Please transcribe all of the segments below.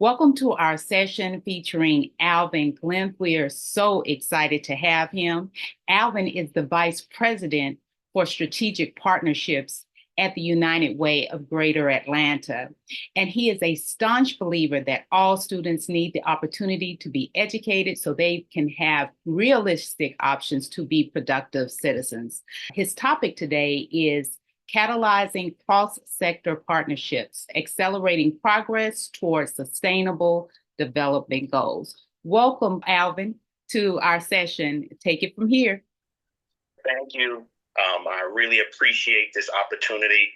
Welcome to our session featuring Alvin Glymph. We are so excited to have him. Alvin is the Vice President for Strategic Partnerships at the United Way of Greater Atlanta. And he is a staunch believer that all students need the opportunity to be educated so they can have realistic options to be productive citizens. His topic today is catalyzing cross-sector partnerships, accelerating progress towards sustainable development goals. Welcome, Alvin, to our session. Take it from here. Thank you. I really appreciate this opportunity.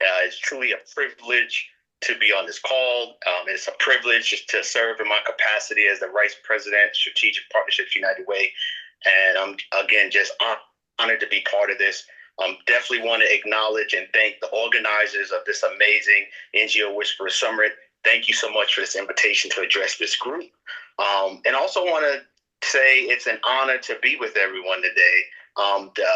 It's truly a privilege to be on this call. It's a privilege just to serve in my capacity as the Vice President, Strategic Partnerships United Way. And I'm, again, just honored to be part of this. Definitely want to acknowledge and thank the organizers of this amazing NGO Whisperer Summit. Thank you so much for this invitation to address this group. And also want to say it's an honor to be with everyone today.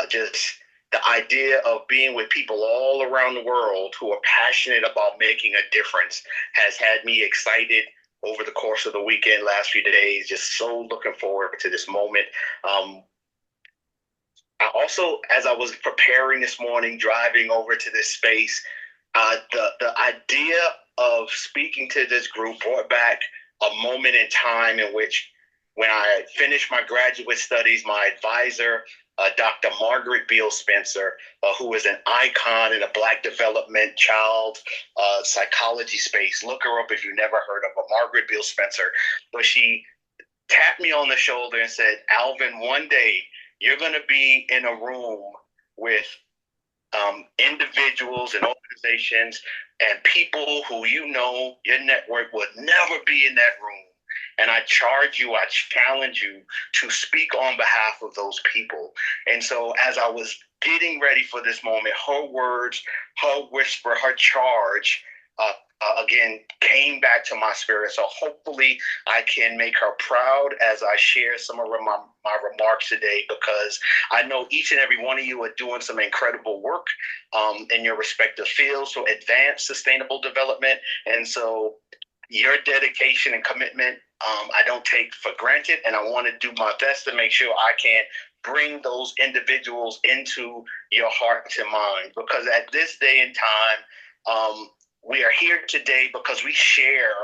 Just the idea of being with people all around the world who are passionate about making a difference has had me excited over the course of the weekend, last few days. Just so looking forward to this moment. I also, as I was preparing this morning, driving over to this space, the idea of speaking to this group brought back a moment in time in which, when I finished my graduate studies, my advisor, Dr. Margaret Beal Spencer, who is an icon in the Black development child psychology space. Look her up if you've never heard of her, Margaret Beal Spencer. But she tapped me on the shoulder and said, "Alvin, one day you're going to be in a room with individuals and organizations and people who your network would never be in that room. And I challenge you to speak on behalf of those people." And so as I was getting ready for this moment, her words, her whisper, her charge, again, came back to my spirit. So hopefully I can make her proud as I share some of my remarks today, because I know each and every one of you are doing some incredible work in your respective fields to advance sustainable development. And so your dedication and commitment, I don't take for granted, and I want to do my best to make sure I can bring those individuals into your hearts and minds, because at this day and time, we are here today because we share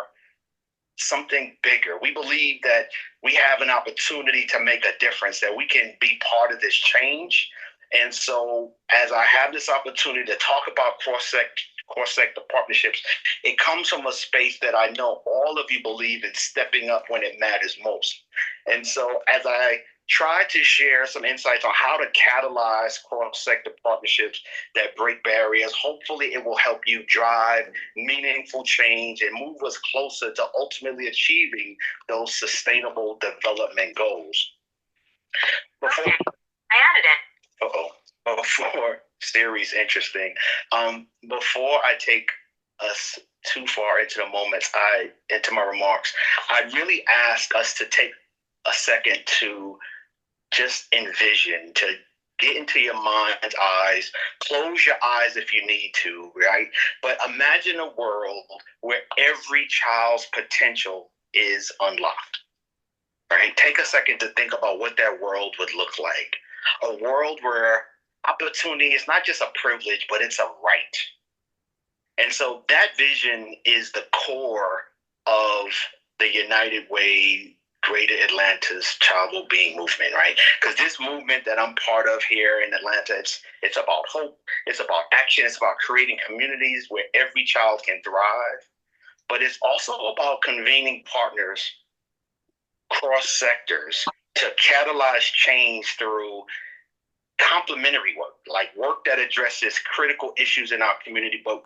something bigger. We believe that we have an opportunity to make a difference, that we can be part of this change. And so as I have this opportunity to talk about cross-sector partnerships, it comes from a space that I know all of you believe in stepping up when it matters most. And so as I try to share some insights on how to catalyze cross-sector partnerships that break barriers, hopefully it will help you drive meaningful change and move us closer to ultimately achieving those sustainable development goals. Before series interesting. Before I take us too far into the moments, into my remarks, I really ask us to take a second to just envision, to get into your mind's eyes, close your eyes if you need to, right? But imagine a world where every child's potential is unlocked, right? Take a second to think about what that world would look like. A world where opportunity is not just a privilege, but it's a right. And so that vision is the core of the United Way Greater Atlanta's child well-being movement, right? Because this movement that I'm part of here in Atlanta, it's about hope, it's about action, it's about creating communities where every child can thrive. But it's also about convening partners cross sectors to catalyze change through complementary work, like work that addresses critical issues in our community, but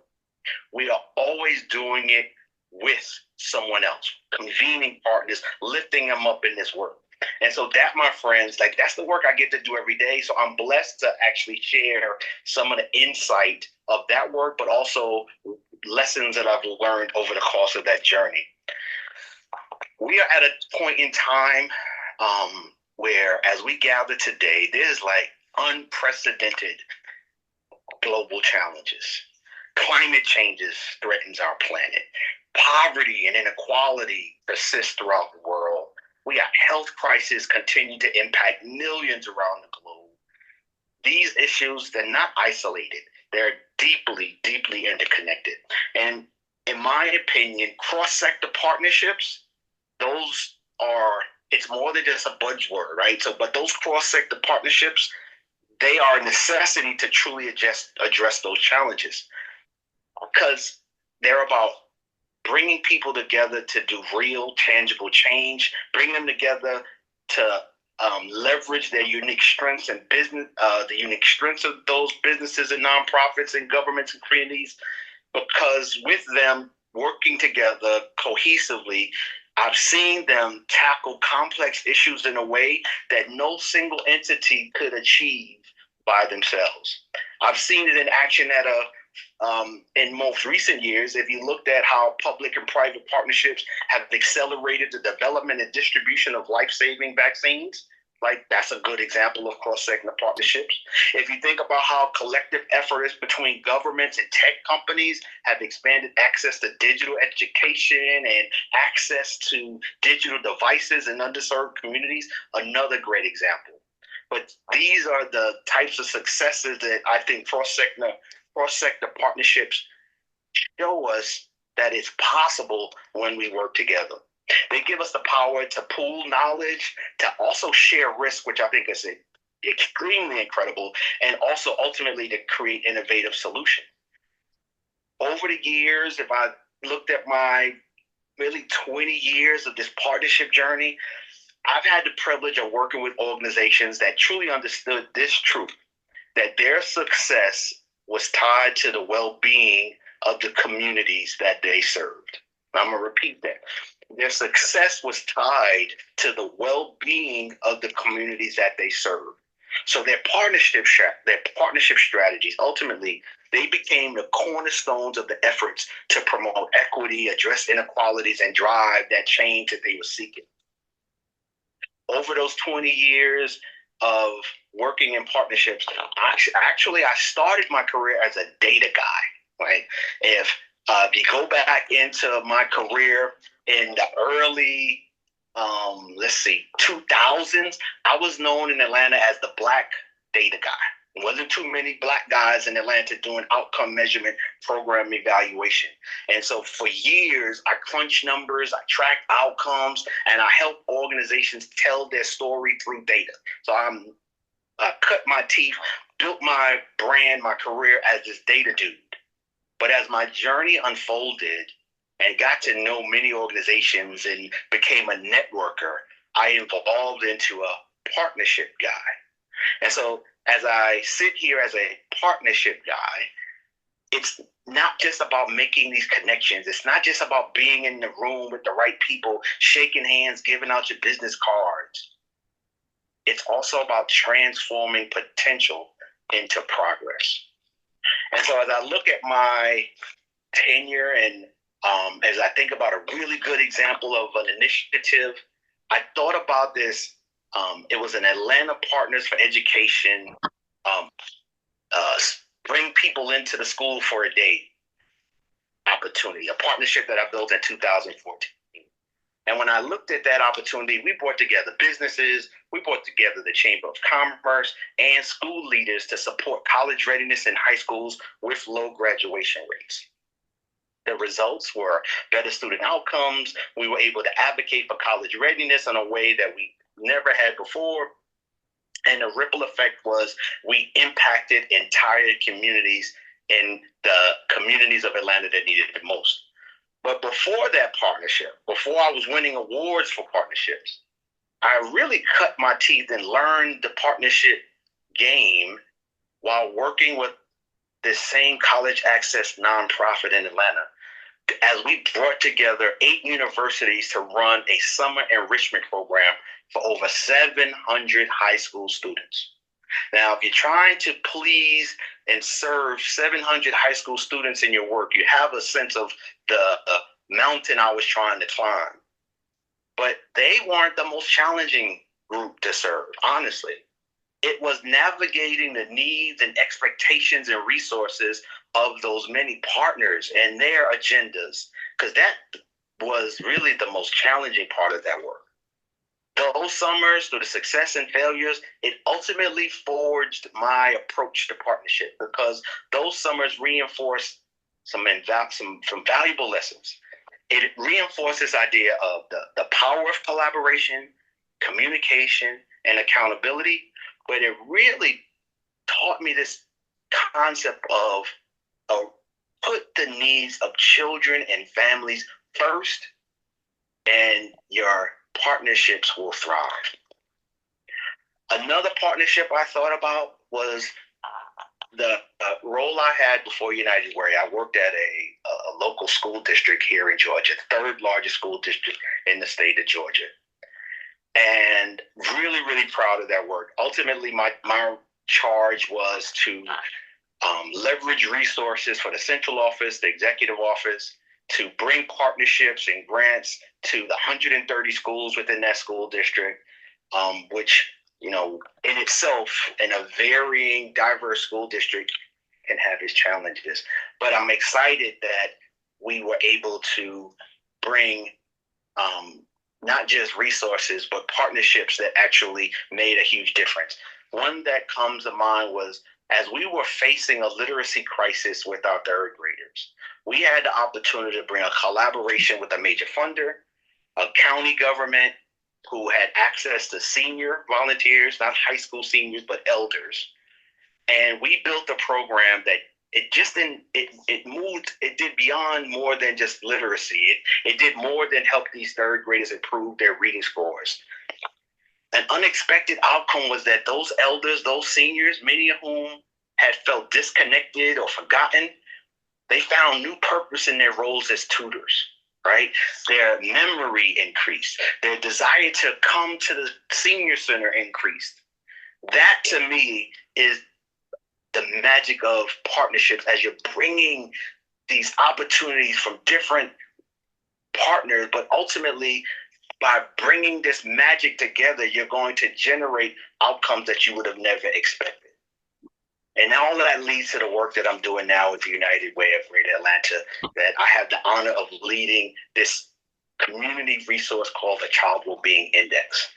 we are always doing it with someone else, convening partners, lifting them up in this work. And so that, my friends, that's the work I get to do every day. So I'm blessed to actually share some of the insight of that work, but also lessons that I've learned over the course of that journey. We are at a point in time where, as we gather today, there's unprecedented global challenges. Climate change threatens our planet. Poverty and inequality persist throughout the world. We got health crises continue to impact millions around the globe. These issues, they're not isolated. They're deeply, deeply interconnected. And in my opinion, cross-sector partnerships, those are, it's more than just a buzzword, right? So, but those cross-sector partnerships, they are a necessity to truly address those challenges, because they're about bringing people together to do real, tangible change, bring them together to leverage their unique strengths and business, the unique strengths of those businesses and nonprofits and governments and communities, because with them working together cohesively, I've seen them tackle complex issues in a way that no single entity could achieve by themselves. I've seen it in action at in most recent years. If you looked at how public and private partnerships have accelerated the development and distribution of life-saving vaccines, like that's a good example of cross-sector partnerships. If you think about how collective efforts between governments and tech companies have expanded access to digital education and access to digital devices in underserved communities, another great example. But these are the types of successes that I think cross-sector partnerships show us that it's possible when we work together. They give us the power to pool knowledge, to also share risk, which I think is extremely incredible, and also ultimately to create innovative solutions. Over the years, if I looked at my really 20 years of this partnership journey, I've had the privilege of working with organizations that truly understood this truth, that their success was tied to the well-being of the communities that they served. I'm going to repeat that. Their success was tied to the well-being of the communities that they served. So their partnership strategies, ultimately, they became the cornerstones of the efforts to promote equity, address inequalities, and drive that change that they were seeking. Over those 20 years of working in partnerships, actually, I started my career as a data guy, right? If you go back into my career in the early, 2000s, I was known in Atlanta as the Black data guy. There wasn't too many Black guys in Atlanta doing outcome measurement program evaluation. And so for years, I crunched numbers, I tracked outcomes, and I helped organizations tell their story through data. So I cut my teeth, built my brand, my career as this data dude. But as my journey unfolded and got to know many organizations and became a networker, I evolved into a partnership guy. And so as I sit here as a partnership guy, it's not just about making these connections. It's not just about being in the room with the right people, shaking hands, giving out your business cards. It's also about transforming potential into progress. And so as I look at my tenure and as I think about a really good example of an initiative, I thought about this. It was an Atlanta Partners for Education, bring people into the school for a day opportunity, a partnership that I built in 2014. And when I looked at that opportunity, we brought together businesses, we brought together the Chamber of Commerce and school leaders to support college readiness in high schools with low graduation rates. The results were better student outcomes. We were able to advocate for college readiness in a way that we never had before. And the ripple effect was we impacted entire communities in the communities of Atlanta that needed it most. But before that partnership, before I was winning awards for partnerships, I really cut my teeth and learned the partnership game while working with this same college access nonprofit in Atlanta, as we brought together 8 universities to run a summer enrichment program for over 700 high school students. Now, if you're trying to please and serve 700 high school students in your work, you have a sense of the mountain I was trying to climb. But they weren't the most challenging group to serve, honestly. It was navigating the needs and expectations and resources of those many partners and their agendas, because that was really the most challenging part of that work. Those summers, through the success and failures, it ultimately forged my approach to partnership, because those summers reinforced some valuable lessons. It reinforced this idea of the power of collaboration, communication, and accountability, but it really taught me this concept of put the needs of children and families first, and your partnerships will thrive. Another partnership I thought about was the role I had before United Way. I worked at a local school district here in Georgia, third largest school district in the state of Georgia. And really, really proud of that work. Ultimately, my charge was to leverage resources for the central office, the executive office, to bring partnerships and grants to the 130 schools within that school district, which, in itself, in a varying, diverse school district, can have its challenges. But I'm excited that we were able to bring not just resources, but partnerships that actually made a huge difference. One that comes to mind was, as we were facing a literacy crisis with our third graders, we had the opportunity to bring a collaboration with a major funder, a county government who had access to senior volunteers, not high school seniors, but elders. And we built a program that it did beyond more than just literacy. It did more than help these third graders improve their reading scores. An unexpected outcome was that those elders, those seniors, many of whom had felt disconnected or forgotten, they found new purpose in their roles as tutors, right? Their memory increased. Their desire to come to the senior center increased. That, to me, is the magic of partnerships, as you're bringing these opportunities from different partners, but ultimately, by bringing this magic together, you're going to generate outcomes that you would have never expected. And all of that leads to the work that I'm doing now with the United Way of Greater Atlanta, that I have the honor of leading this community resource called the Child Wellbeing Index.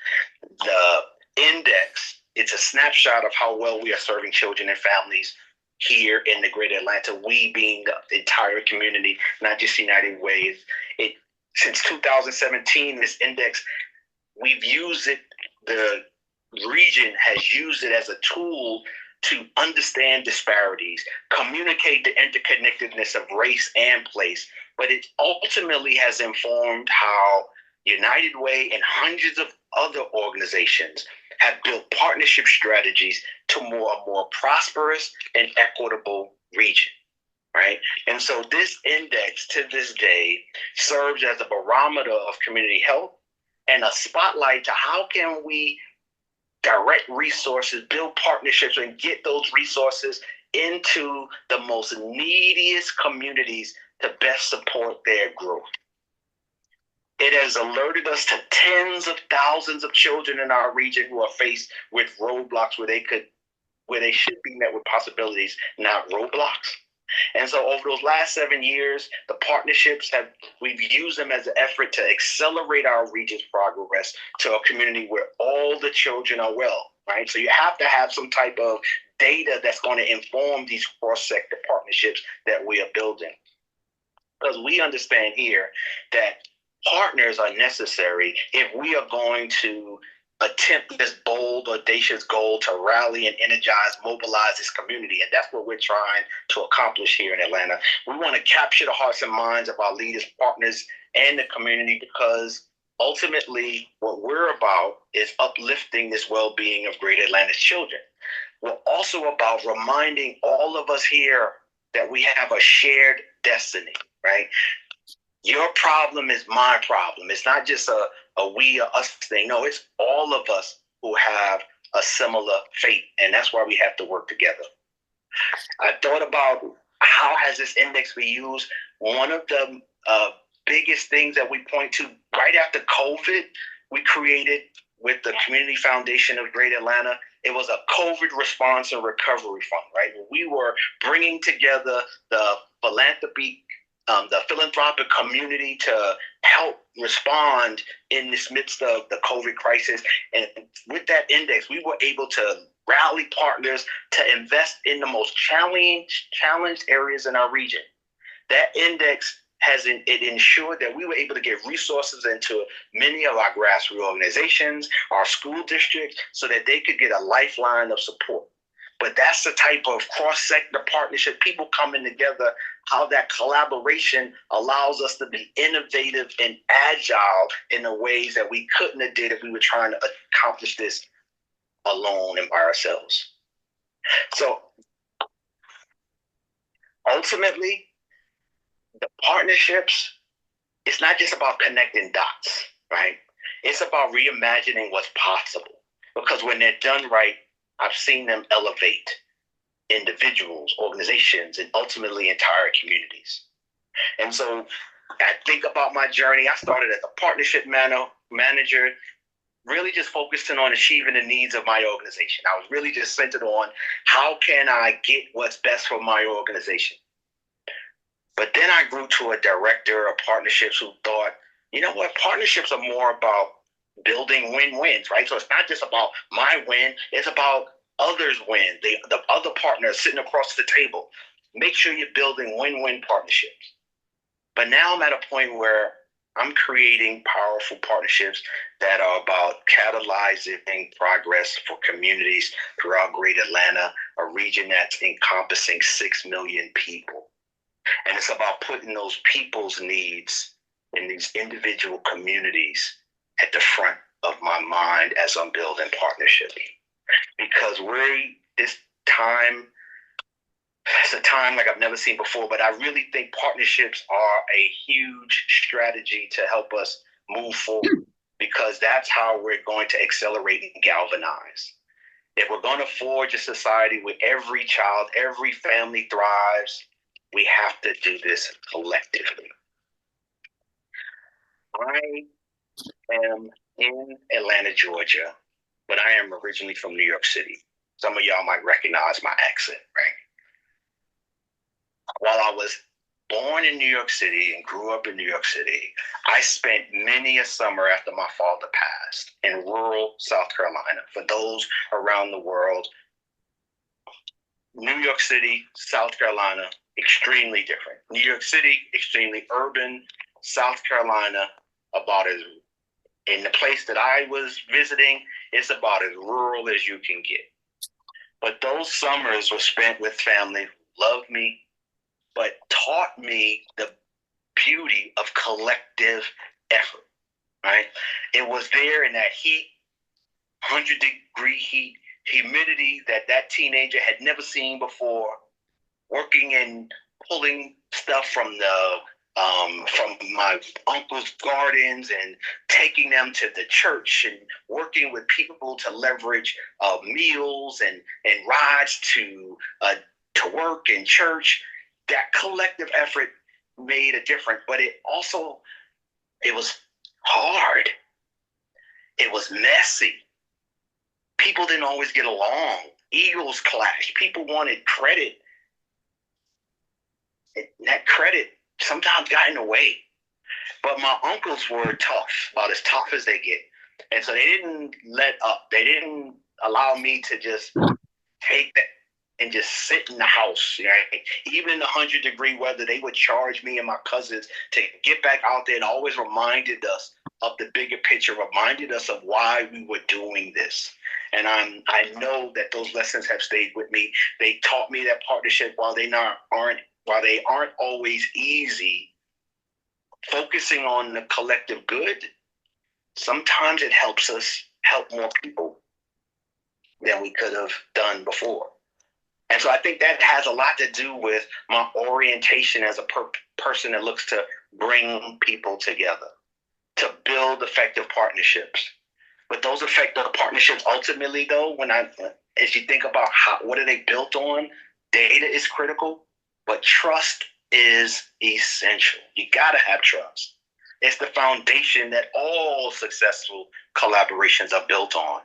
The index, it's a snapshot of how well we are serving children and families here in the Greater Atlanta, we being the entire community, not just United Way. Since 2017, this index, we've used it, the region has used it as a tool to understand disparities, communicate the interconnectedness of race and place, but it ultimately has informed how United Way and hundreds of other organizations have built partnership strategies to a more prosperous and equitable region, right? And so this index to this day serves as a barometer of community health and a spotlight to how can we direct resources, build partnerships, and get those resources into the most neediest communities to best support their growth. It has alerted us to tens of thousands of children in our region who are faced with roadblocks where they should be met with possibilities, not roadblocks. And so over those last 7 years, the partnerships we've used them as an effort to accelerate our region's progress to a community where all the children are well, right? So you have to have some type of data that's going to inform these cross-sector partnerships that we are building. Because we understand here that partners are necessary if we are going to attempt this bold, audacious goal to rally and energize, mobilize this community. And that's what we're trying to accomplish here in Atlanta. We want to capture the hearts and minds of our leaders, partners, and the community, because ultimately what we're about is uplifting this well-being of Greater Atlanta's children. We're also about reminding all of us here that we have a shared destiny, right? Your problem is my problem. It's not just a we or us thing. No, it's all of us who have a similar fate, and that's why we have to work together. I thought about how has this index been used. One of the biggest things that we point to right after COVID, we created with the Community Foundation of Greater Atlanta, it was a COVID response and recovery fund, right? We were bringing together the philanthropy the philanthropic community to help respond in this midst of the COVID crisis. And with that index, we were able to rally partners to invest in the most challenged areas in our region. That index it ensured that we were able to get resources into many of our grassroots organizations, our school districts, so that they could get a lifeline of support. But that's the type of cross-sector partnership, people coming together, how that collaboration allows us to be innovative and agile in the ways that we couldn't have did if we were trying to accomplish this alone and by ourselves. So ultimately, the partnerships, it's not just about connecting dots, right? It's about reimagining what's possible. Because when they're done right, I've seen them elevate individuals, organizations, and ultimately entire communities. And so I think about my journey. I started as a partnership manager, really just focusing on achieving the needs of my organization. I was really just centered on how can I get what's best for my organization. But then I grew to a director of partnerships who thought, you know what, partnerships are more about building win-wins, right? So it's not just about my win, it's about others' win, the other partners sitting across the table. Make sure you're building win-win partnerships. But now I'm at a point where I'm creating powerful partnerships that are about catalyzing progress for communities throughout Greater Atlanta, a region that's encompassing 6 million people. And it's about putting those people's needs in these individual communities at the front of my mind as I'm building partnerships. Because it's a time like I've never seen before, but I really think partnerships are a huge strategy to help us move forward, because that's how we're going to accelerate and galvanize. If we're going to forge a society where every child, every family thrives, we have to do this collectively. I am in Atlanta, Georgia, but I am originally from New York City. Some of y'all might recognize my accent, right? While I was born in New York City and grew up in New York City, I spent many a summer after my father passed in rural South Carolina. For those around the world, New York City, South Carolina, extremely different. New York City, extremely urban. South Carolina, about as, in the place that I was visiting, it's about as rural as you can get. But those summers were spent with family who loved me, but taught me the beauty of collective effort, right? It was there in that heat, 100-degree heat, humidity that teenager had never seen before, working and pulling stuff from my uncle's gardens and taking them to the church and working with people to leverage meals and rides to work and church. That collective effort made a difference, but it was hard. It was messy. People didn't always get along. Egos clashed. People wanted credit. That credit sometimes got in the way. But my uncles were tough, about as tough as they get. And so they didn't let up. They didn't allow me to just take that and just sit in the house. Right? Even in the 100-degree weather, they would charge me and my cousins to get back out there, and always reminded us of the bigger picture, reminded us of why we were doing this. And I know that those lessons have stayed with me. They taught me that partnership, while they aren't always easy, focusing on the collective good, sometimes it helps us help more people than we could have done before. And so I think that has a lot to do with my orientation as a person that looks to bring people together, to build effective partnerships. But those effective partnerships, ultimately, though, as you think about what are they built on, data is critical, but trust is essential. You got to have trust. It's the foundation that all successful collaborations are built on.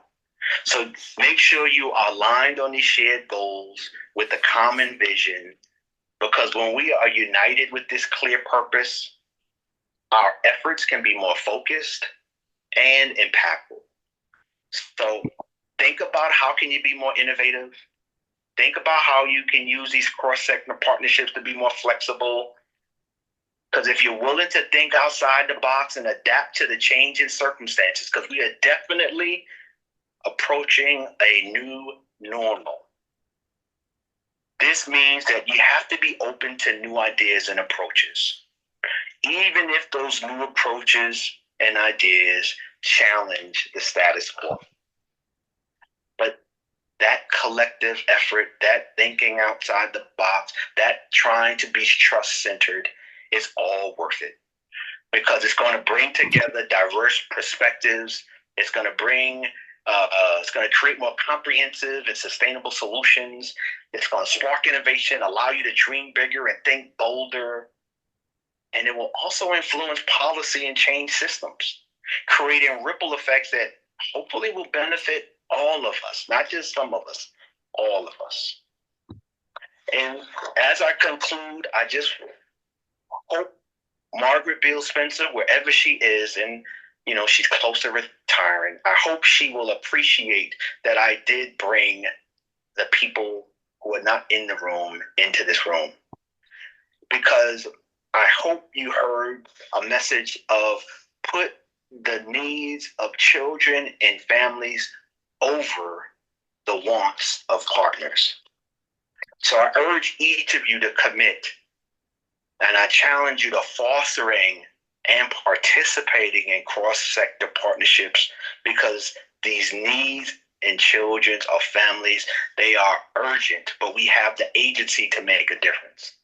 So make sure you are aligned on these shared goals with a common vision, Because when we are united with this clear purpose, our efforts can be more focused and impactful. So think about how can you be more innovative. Think about how you can use these cross-sector partnerships to be more flexible. Because if you're willing to think outside the box and adapt to the changing circumstances, because we are definitely approaching a new normal. This means that you have to be open to new ideas and approaches, even if those new approaches and ideas challenge the status quo. But that collective effort, that thinking outside the box, that trying to be trust-centered is all worth it, because it's going to bring together diverse perspectives. It's going to create more comprehensive and sustainable solutions. It's going to spark innovation, allow you to dream bigger and think bolder. And it will also influence policy and change systems, creating ripple effects that hopefully will benefit all of us, not just some of us, all of us. And as I conclude, I just hope Margaret Beal Spencer, wherever she is, and she's close to retiring, I hope she will appreciate that I did bring the people who are not in the room into this room, because I hope you heard a message of put the needs of children and families over the wants of partners. So I urge each of you to commit, and I challenge you to fostering and participating in cross-sector partnerships, because these needs in children or families, they are urgent, but we have the agency to make a difference.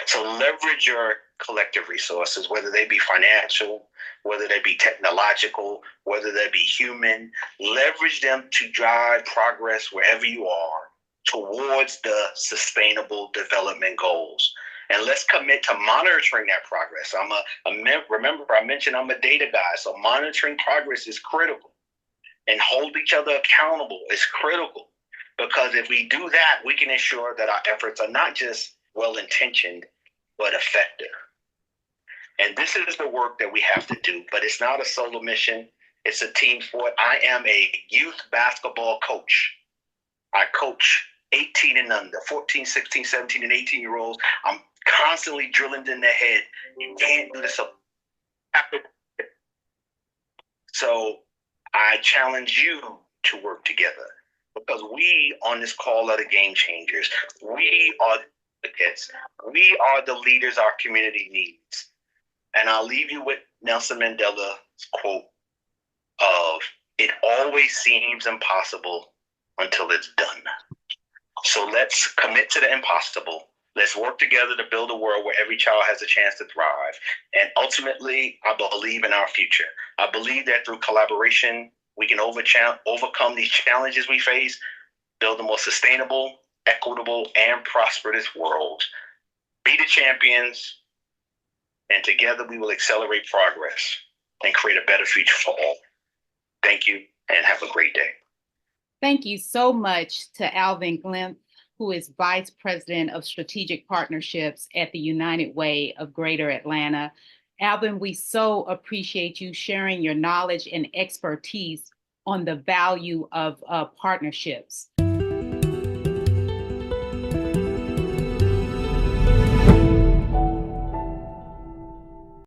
So leverage your collective resources, whether they be financial, whether they be technological, whether they be human. Leverage them to drive progress wherever you are towards the sustainable development goals. And let's commit to monitoring that progress. Remember, I mentioned I'm a data guy, so monitoring progress is critical. And hold each other accountable is critical, because if we do that, we can ensure that our efforts are not just well-intentioned, but effective. And this is the work that we have to do, but it's not a solo mission. It's a team sport. I am a youth basketball coach. I coach 18 and under, 14, 16, 17, and 18-year-olds. I'm constantly drilling in their head. You can't do this. So I challenge you to work together, because we on this call are the game changers. We are the kids. We are the leaders our community needs. And I'll leave you with Nelson Mandela's quote of, "It always seems impossible until it's done." So let's commit to the impossible. Let's work together to build a world where every child has a chance to thrive. And ultimately, I believe in our future. I believe that through collaboration, we can overcome these challenges we face, build a more sustainable, equitable, and prosperous world. Be the champions, and together we will accelerate progress and create a better future for all. Thank you, and have a great day. Thank you so much to Alvin Glymph, who is Vice President of Strategic Partnerships at the United Way of Greater Atlanta. Alvin, we so appreciate you sharing your knowledge and expertise on the value of partnerships.